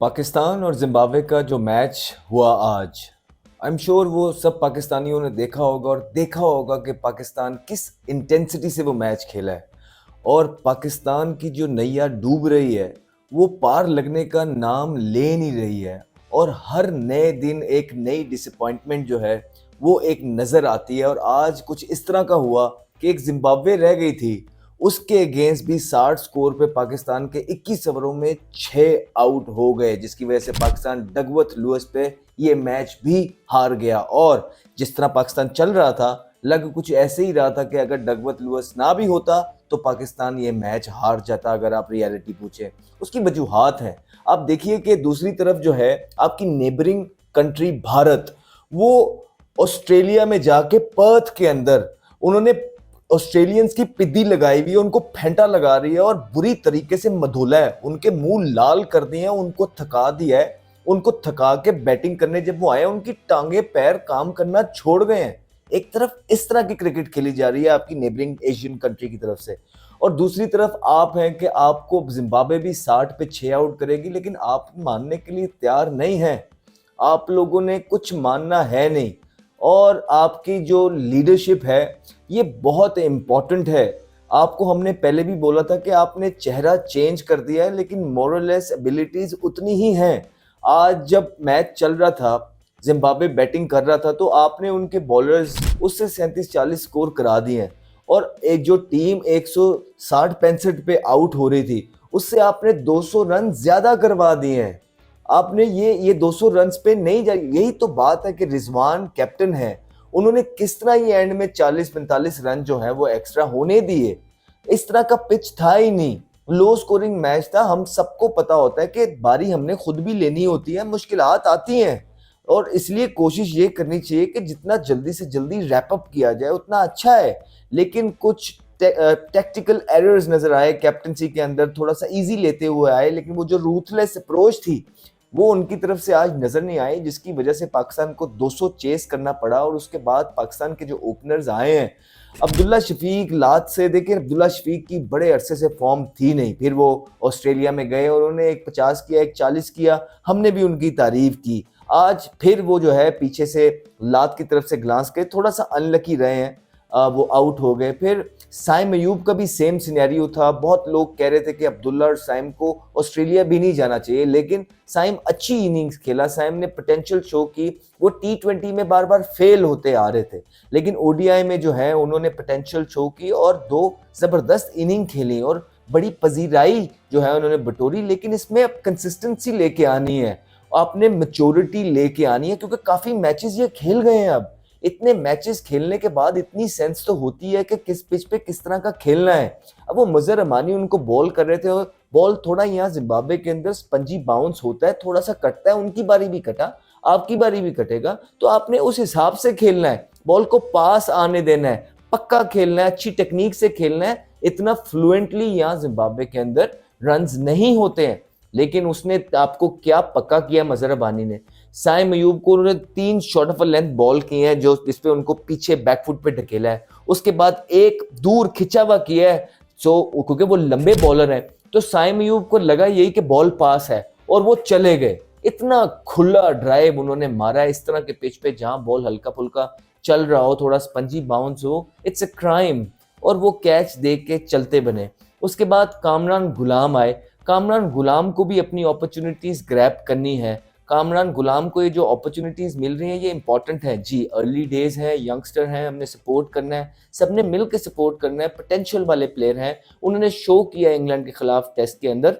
पाकिस्तान और जिम्बाब्वे का जो मैच हुआ आज, आई एम श्योर वो सब पाकिस्तानियों ने देखा होगा और देखा होगा कि पाकिस्तान किस इंटेंसिटी से वो मैच खेला है। और पाकिस्तान की जो नैया डूब रही है वो पार लगने का नाम ले नहीं रही है। और हर नए दिन एक नई डिसअपॉइंटमेंट जो है वो एक नज़र आती है। और आज कुछ इस तरह का हुआ कि एक जिम्बाब्वे रह गई थी, उसके अगेंस्ट भी 60 स्कोर पे पाकिस्तान के 21 ओवरों में 6 आउट हो गए, जिसकी वजह से पाकिस्तान डगवर्थ लुइस पे ये मैच भी हार गया। और जिस तरह पाकिस्तान चल रहा था, लग कुछ ऐसे ही रहा था कि अगर डगवर्थ लुइस ना भी होता तो पाकिस्तान ये मैच हार जाता। अगर आप रियलिटी पूछे, उसकी वजूहात हैं। आप देखिए कि दूसरी तरफ जो है आपकी नेबरिंग कंट्री भारत, वो ऑस्ट्रेलिया में जाके पर्थ के अंदर उन्होंने ऑस्ट्रेलियंस की पिद्दी लगाई हुई है, उनको फेंटा लगा रही है और बुरी तरीके से मधोला है, उनके मुंह लाल कर दिए हैं, उनको थका दिया है। उनको थका के बैटिंग करने जब वो आए, उनकी टांगे पैर काम करना छोड़ गए हैं। एक तरफ इस तरह की क्रिकेट खेली जा रही है आपकी नेबरिंग एशियन कंट्री की तरफ से, और दूसरी तरफ आप हैं कि आपको जिम्बाब्वे भी 60 पे 6 आउट करेगी, लेकिन आप मानने के लिए तैयार नहीं हैं। आप लोगों ने कुछ मानना है नहीं। और आपकी जो लीडरशिप है ये बहुत इम्पॉर्टेंट है। आपको हमने पहले भी बोला था कि आपने चेहरा चेंज कर दिया है, लेकिन मोरलेस एबिलिटीज उतनी ही हैं। आज जब मैच चल रहा था, जिम्बाब्वे बैटिंग कर रहा था, तो आपने उनके बॉलर्स उससे 37-40 स्कोर करा दिए हैं। और एक जो टीम 160-65 पे आउट हो रही थी, उससे आपने 200 रन ज्यादा करवा दिए हैं। आपने ये 200 रन्स पे नहीं जा, यही तो बात है कि रिजवान कैप्टन है, उन्होंने किस तरह ये एंड में 40-45 रन जो है वो एक्स्ट्रा होने दिए। इस तरह का पिच था ही नहीं, लो स्कोरिंग मैच था। हम सबको पता होता है कि बारी हमने खुद भी लेनी होती है, मुश्किलात आती हैं, और इसलिए कोशिश ये करनी चाहिए कि जितना जल्दी से जल्दी रैप अप किया जाए उतना अच्छा है। लेकिन कुछ टैक्टिकल एरर्स नजर आए कैप्टनसी के अंदर, थोड़ा सा इजी लेते हुए आए, लेकिन वो जो रूथलेस अप्रोच थी वो उनकी तरफ से आज नजर नहीं आई, जिसकी वजह से पाकिस्तान को 200 चेस करना पड़ा। और उसके बाद पाकिस्तान के जो ओपनर्स आए हैं, अब्दुल्ला शफीक लात से, देखिए अब्दुल्ला शफीक की बड़े अरसे से फॉर्म थी नहीं, फिर वो ऑस्ट्रेलिया में गए और उन्होंने एक 50 किया, एक 40 किया, हमने भी उनकी तारीफ की। आज फिर वो जो है पीछे से लात की तरफ से ग्लांस के थोड़ा सा अनलकी रहे हैं, वो आउट हो गए। फिर साइम अयूब का भी सेम सिनेरियो था। बहुत लोग कह रहे थे कि अब्दुल्ला और साइम को ऑस्ट्रेलिया भी नहीं जाना चाहिए, लेकिन साइम अच्छी इनिंग्स खेला, साइम ने पोटेंशियल शो की। वो T20 में बार बार फेल होते आ रहे थे, लेकिन ODI में जो है उन्होंने पोटेंशियल शो की और 2 जबरदस्त इनिंग खेली और बड़ी पजीराई जो है उन्होंने बटोरी। लेकिन इसमें अब कंसिस्टेंसी लेके आनी है, आपने मैच्योरिटी लेके आनी है, क्योंकि काफी मैचेस ये खेल गए हैं। अब इतने मैचेस खेलने के बाद इतनी सेंस तो होती है कि किस पिच पे किस तरह का खेलना है। अब वो मजहर अमानी उनको बॉल कर रहे थे, और बॉल थोड़ा यहाँ जिम्बाब्वे के अंदर स्पंजी बाउंस होता है, थोड़ा सा कटता है, उनकी बारी भी कटा, आपकी बारी भी कटेगा, तो आपने उस हिसाब से खेलना है। बॉल को पास आने देना है, पक्का खेलना है, अच्छी टेक्निक से खेलना है। इतना फ्लुएंटली यहाँ जिम्बाब्वे के अंदर रन्स नहीं होते हैं, लेकिन उसने आपको क्या पक्का किया मजहर अमानी ने। साइम अयूब को उन्होंने 3 शॉर्ट ऑफ लेंथ बॉल किए हैं, जो जिसपे उनको पीछे बैकफुट पे ढकेला है। उसके बाद एक दूर खिंचा हुआ किया है, क्योंकि वो लंबे बॉलर हैं, तो साइम अयूब को लगा यही कि बॉल पास है और वो चले गए। इतना खुला ड्राइव उन्होंने मारा है इस तरह के पिच पे, जहां बॉल हल्का फुल्का चल रहा हो, थोड़ा स्पंजी बाउंस हो, इट्स अ क्राइम। और वो कैच दे के चलते बने। उसके बाद कामरान गुलाम आए। कामरान गुलाम को भी अपनी अपॉर्चुनिटीज ग्रैब करनी है। कामरान गुलाम को ये जो अपॉर्चुनिटीज मिल रही हैं ये इंपॉर्टेंट है जी, अर्ली डेज है, यंगस्टर हैं, हमने सपोर्ट करना है, सबने मिल के सपोर्ट करना है। पोटेंशियल वाले प्लेयर हैं, उन्होंने शो किया इंग्लैंड के खिलाफ टेस्ट के अंदर,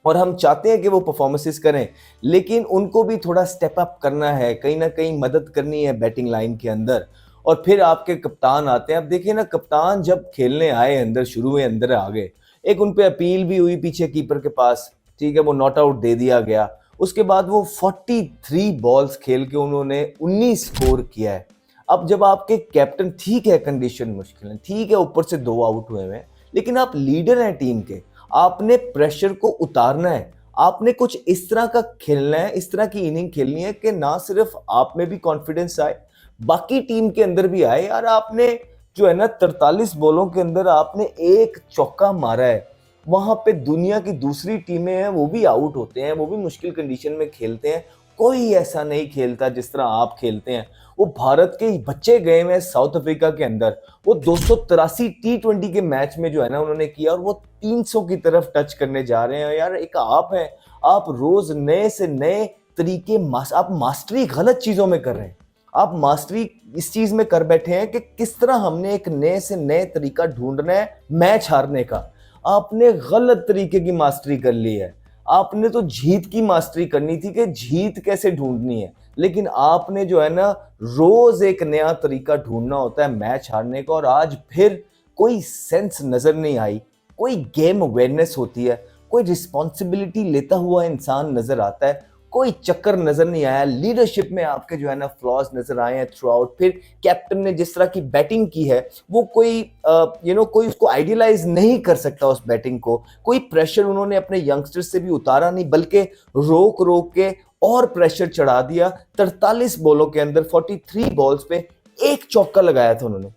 और हम चाहते हैं कि वो परफॉर्मेंसेस करें, लेकिन उनको भी थोड़ा स्टेप अप करना है, कहीं ना कहीं मदद करनी है बैटिंग लाइन के अंदर। और फिर आपके कप्तान आते हैं। अब देखिए ना, कप्तान जब खेलने आए अंदर, शुरू में अंदर आ गए, एक उन पे अपील भी हुई पीछे कीपर के पास, ठीक है, वो नॉट आउट दे दिया गया। उसके बाद वो 43 बॉल्स खेल के उन्होंने 19 स्कोर किया है। अब जब आपके कैप्टन, ठीक है कंडीशन मुश्किल है, ठीक है ऊपर से 2 आउट हुए हैं, लेकिन आप लीडर हैं टीम के, आपने प्रेशर को उतारना है, आपने कुछ इस तरह का खेलना है, इस तरह की इनिंग खेलनी है कि ना सिर्फ आप में भी कॉन्फिडेंस आए, बाकी टीम के अंदर भी आए। यार आपने जो है ना 43 बॉलों के अंदर आपने एक चौका मारा है, वहां पे दुनिया की दूसरी टीमें हैं, वो भी आउट होते हैं, वो भी मुश्किल कंडीशन में खेलते हैं। कोई ऐसा नहीं खेलता जिस तरह आप खेलते हैं। वो भारत के बच्चे गए हुए हैं साउथ अफ्रीका के अंदर, वो 283 T20 के मैच में जो है ना उन्होंने किया, और वो 300 की तरफ टच करने जा रहे हैं। यार एक आप हैं, आप रोज नए से नए तरीके आप मास्टरी गलत चीजों में कर रहे हैं। आप मास्टरी इस चीज में कर बैठे हैं कि किस तरह हमने एक नए से नए तरीका ढूंढना है मैच हारने का। आपने गलत तरीके की मास्टरी कर ली है। आपने तो जीत की मास्टरी करनी थी कि जीत कैसे ढूंढनी है, लेकिन आपने जो है ना रोज एक नया तरीका ढूंढना होता है मैच हारने का। और आज फिर कोई सेंस नजर नहीं आई, कोई गेम अवेयरनेस होती है, कोई रिस्पॉन्सिबिलिटी लेता हुआ इंसान नजर आता है, कोई चक्कर नजर नहीं आया। लीडरशिप में आपके जो है ना फ्लॉज नजर आए हैं थ्रू आउट। फिर कैप्टन ने जिस तरह की बैटिंग की है, वो कोई कोई उसको आइडियलाइज नहीं कर सकता उस बैटिंग को। कोई प्रेशर उन्होंने अपने यंगस्टर्स से भी उतारा नहीं, बल्कि रोक रोक के और प्रेशर चढ़ा दिया। 43 बॉलों के अंदर 43 बॉल्स पे एक चौका लगाया था उन्होंने,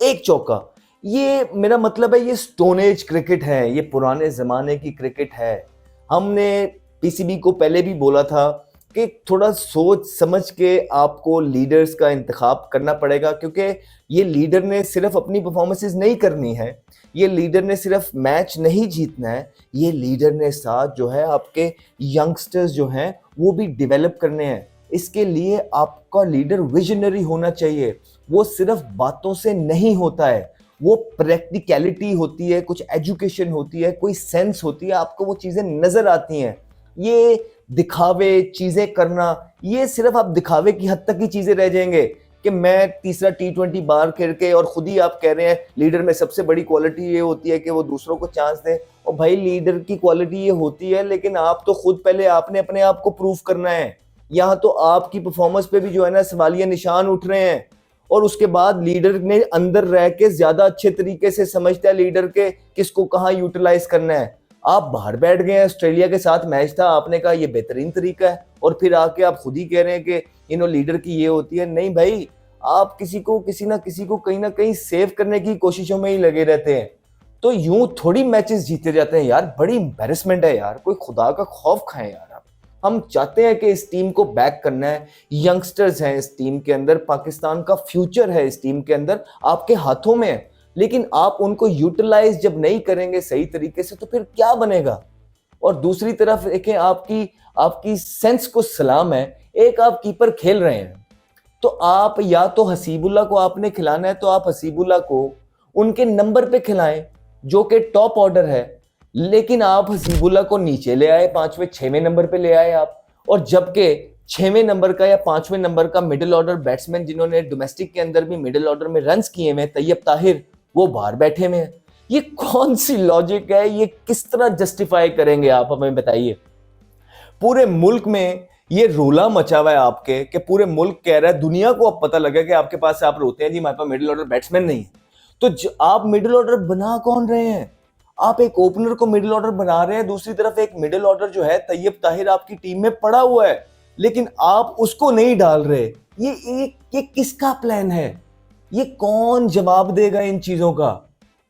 एक चौका। ये मेरा मतलब है ये स्टोन एज क्रिकेट है, ये पुराने जमाने की क्रिकेट है। हमने पीसीबी को पहले भी बोला था कि थोड़ा सोच समझ के आपको लीडर्स का इंतखाब करना पड़ेगा, क्योंकि ये लीडर ने सिर्फ अपनी परफॉर्मेंसेस नहीं करनी है, ये लीडर ने सिर्फ मैच नहीं जीतना है, ये लीडर ने साथ जो है आपके यंगस्टर्स जो हैं वो भी डेवलप करने हैं। इसके लिए आपका लीडर विजनरी होना चाहिए। वो सिर्फ बातों से नहीं होता है, वो प्रैक्टिकलिटी होती है, कुछ एजुकेशन होती है, कोई सेंस होती है, आपको वो चीज़ें नज़र आती हैं। ये दिखावे चीज़ें करना, ये सिर्फ आप दिखावे की हद तक ही चीज़ें रह जाएंगे कि मैं तीसरा T20 बार खेल के, और खुद ही आप कह रहे हैं लीडर में सबसे बड़ी क्वालिटी ये होती है कि वो दूसरों को चांस दे। और भाई लीडर की क्वालिटी ये होती है, लेकिन आप तो खुद पहले आपने अपने आप को प्रूव करना है। यहाँ तो आपकी परफॉर्मेंस पे भी जो है ना सवालिया निशान उठ रहे हैं, और उसके बाद लीडर ने अंदर रह के ज्यादा अच्छे तरीके से समझता है लीडर के किसको कहाँ यूटिलाइज करना है। आप बाहर बैठ गए हैं, ऑस्ट्रेलिया के साथ मैच था, आपने कहा ये बेहतरीन तरीका है, और फिर आके आप खुद ही कह रहे हैं कि लीडर की ये होती है। नहीं भाई, आप किसी ना किसी को कहीं ना कहीं सेव करने की कोशिशों में ही लगे रहते हैं। तो यूं थोड़ी मैचेस जीते जाते हैं यार, बड़ी एम्बैरेसमेंट है यार। कोई खुदा का खौफ खाएं यार। आप हम चाहते हैं कि इस टीम को बैक करना है, यंगस्टर्स हैं इस टीम के अंदर, पाकिस्तान का फ्यूचर है इस टीम के अंदर, आपके हाथों में है। लेकिन आप उनको यूटिलाइज जब नहीं करेंगे सही तरीके से, तो फिर क्या बनेगा। और दूसरी तरफ देखें, आपकी आपकी सेंस को सलाम है, एक आप कीपर खेल रहे हैं, तो आप या तो हसीबुल्ला को आपने खिलाना है तो आप हसीबुल्ला को उनके नंबर पे खिलाएं जो कि टॉप ऑर्डर है। लेकिन आप हसीबुल्ला को नीचे ले आए, 5वें 6वें नंबर पे ले आए आप। और जबकि 6वें नंबर का या 5वें नंबर का मिडिल ऑर्डर बैट्समैन जिन्होंने डोमेस्टिक के अंदर भी मिडिल ऑर्डर में रन्स किए हैं, तैयब ताहिर, वो बाहर बैठे हुए हैं। ये कौन सी लॉजिक है, ये किस तरह जस्टिफाई करेंगे आप, हमें बताइए। पूरे मुल्क में ये रोला मचा हुआ है आपके कि पूरे मुल्क कह रहा है, दुनिया को अब पता लगा कि आपके पास आप रोते हैं जी हमारे पास मिडिल ऑर्डर बैट्समैन नहीं है। तो आप मिडिल ऑर्डर बना कौन रहे हैं? आप एक ओपनर को मिडिल ऑर्डर बना रहे हैं, दूसरी तरफ एक मिडिल ऑर्डर जो है तैयब ताहिर आपकी टीम में पड़ा हुआ है, लेकिन आप उसको नहीं डाल रहे। ये किसका प्लान है? ये कौन जवाब देगा इन चीजों का?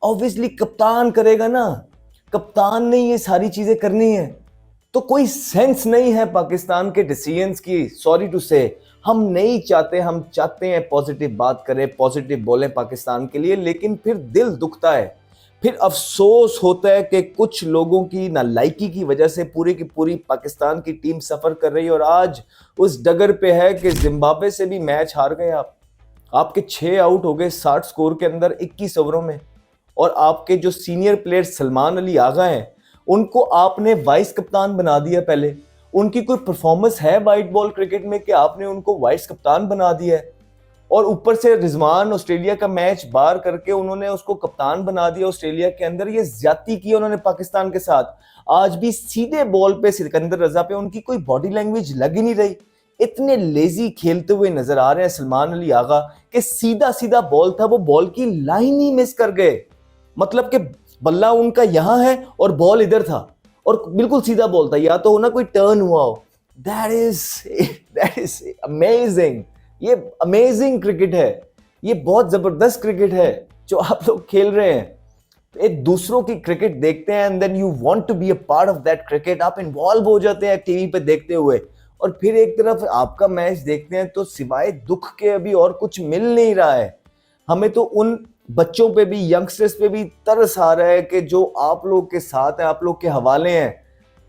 ऑब्वियसली कप्तान करेगा ना, कप्तान ने ये सारी चीजें करनी है। तो कोई सेंस नहीं है पाकिस्तान के डिसीजंस की। सॉरी टू से, हम नहीं चाहते, हम चाहते हैं पॉजिटिव बात करें, पॉजिटिव बोलें पाकिस्तान के लिए, लेकिन फिर दिल दुखता है, फिर अफसोस होता है कि कुछ लोगों की नालायकी की वजह से पूरी की पूरी पाकिस्तान की टीम सफर कर रही है, और आज उस डगर पे है कि जिम्बाब्वे से भी मैच हार गए आप। आपके 6 आउट हो गए 60 स्कोर के अंदर 21 ओवरों में, और आपके जो सीनियर प्लेयर सलमान अली आगा हैं उनको आपने वाइस कप्तान बना दिया। पहले उनकी कोई परफॉर्मेंस है वाइट बॉल क्रिकेट में कि आपने उनको वाइस कप्तान बना दिया है, और ऊपर से रिजवान ऑस्ट्रेलिया का मैच बाहर करके उन्होंने उसको कप्तान बना दिया ऑस्ट्रेलिया के अंदर। ये ज्यादती की उन्होंने पाकिस्तान के साथ। आज भी सीधे बॉल पे सिकंदर रजा पे उनकी कोई बॉडी लैंग्वेज लग ही नहीं रही, इतने लेजी खेलते हुए नजर आ रहे हैं सलमान अली आगा कि सीधा सीधा बॉल था, वो बॉल की लाइन ही मिस कर गए। मतलब कि बल्ला उनका यहां है और बॉल इधर था, और बिल्कुल सीधा बॉल था, या तो हो ना कोई टर्न हुआ हो। That is amazing. ये अमेजिंग क्रिकेट है, ये बहुत जबरदस्त क्रिकेट है जो आप लोग खेल रहे हैं। एक दूसरों की क्रिकेट देखते हैं and then you want to be a part of that cricket, आप इन्वॉल्व हो जाते हैं टीवी पे देखते हुए, और फिर एक तरफ आपका मैच देखते हैं तो सिवाय दुख के अभी और कुछ मिल नहीं रहा है। हमें तो उन बच्चों पे भी, यंगस्टर्स पे भी तरस आ रहा है कि जो आप लोग के साथ हैं, आप लोग के हवाले हैं,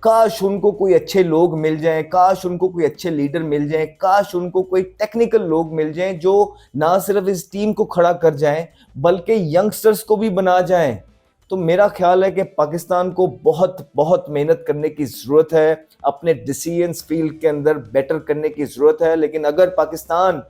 काश उनको कोई अच्छे लोग मिल जाएं, काश उनको कोई अच्छे लीडर मिल जाएं, काश उनको कोई टेक्निकल लोग मिल जाएं जो ना सिर्फ इस टीम को खड़ा कर जाएं बल्कि यंगस्टर्स को भी बना जाएं। तो मेरा ख्याल है कि पाकिस्तान को बहुत बहुत मेहनत करने की ज़रूरत है, अपने डिसीजंस फील्ड के अंदर बेटर करने की ज़रूरत है। लेकिन अगर पाकिस्तान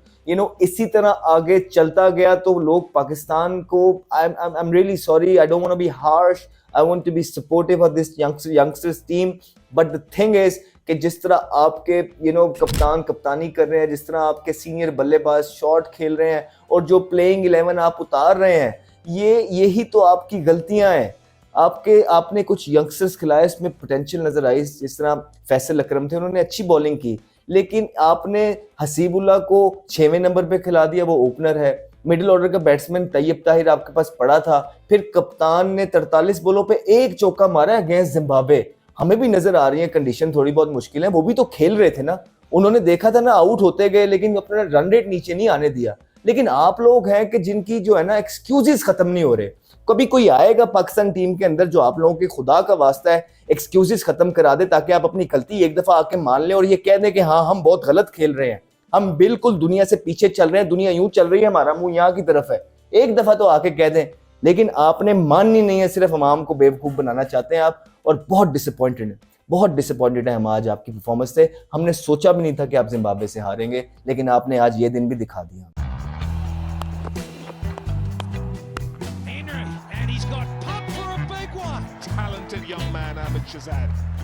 इसी तरह आगे चलता गया तो लोग पाकिस्तान को, I am really sorry, I don't want to be harsh, I want to be supportive of this youngsters team, but the thing is कि जिस तरह आपके कप्तान कप्तानी कर रहे हैं, जिस तरह आपके सीनियर बल्लेबाज शॉट खेल रहे हैं और जो प्लेइंग 11 आप उतार रहे हैं, यही तो आपकी गलतियां हैं। आपने कुछ यंगस्टर्स खिलाए, इसमें पोटेंशियल नजर आई, जिस तरह फैसल अकरम थे, उन्होंने अच्छी बॉलिंग की, लेकिन आपने हसीबुल्ला को 6वें नंबर पे खिला दिया, वो ओपनर है। मिडिल ऑर्डर का बैट्समैन तैयब ताहिर आपके पास पड़ा था, फिर कप्तान ने 43 बॉलों पे एक चौका मारा अगेंस्ट जिम्बाब्वे। हमें भी नजर आ रही है कंडीशन थोड़ी बहुत मुश्किल है, वो भी तो खेल रहे थे ना, उन्होंने देखा था ना, आउट होते गए लेकिन अपना रन रेट नीचे नहीं आने दिया। लेकिन आप लोग हैं कि जिनकी जो है ना एक्सक्यूजेस खत्म नहीं हो रहे। कभी कोई आएगा पाकिस्तान टीम के अंदर जो आप लोगों के खुदा का वास्ता है एक्सक्यूजेस खत्म करा दे, ताकि आप अपनी गलती एक दफा आके मान लें और ये कह दें कि हाँ हम बहुत गलत खेल रहे हैं, हम बिल्कुल दुनिया से पीछे चल रहे हैं, दुनिया यूं चल रही है, हमारा मुंह यहाँ की तरफ है, एक दफा तो आके कह दें। लेकिन आपने माननी नहीं है, सिर्फ अवाम को बेवकूफ बनाना चाहते हैं आप, और बहुत डिसअपॉइंटेड है हम आज आपकी परफॉर्मेंस से। हमने सोचा भी नहीं था कि आप जिम्बाब्वे से हारेंगे, लेकिन आपने आज ये दिन भी दिखा दिया। And he's got pumped for a big one. Talented young man, Ahmed Shahzad.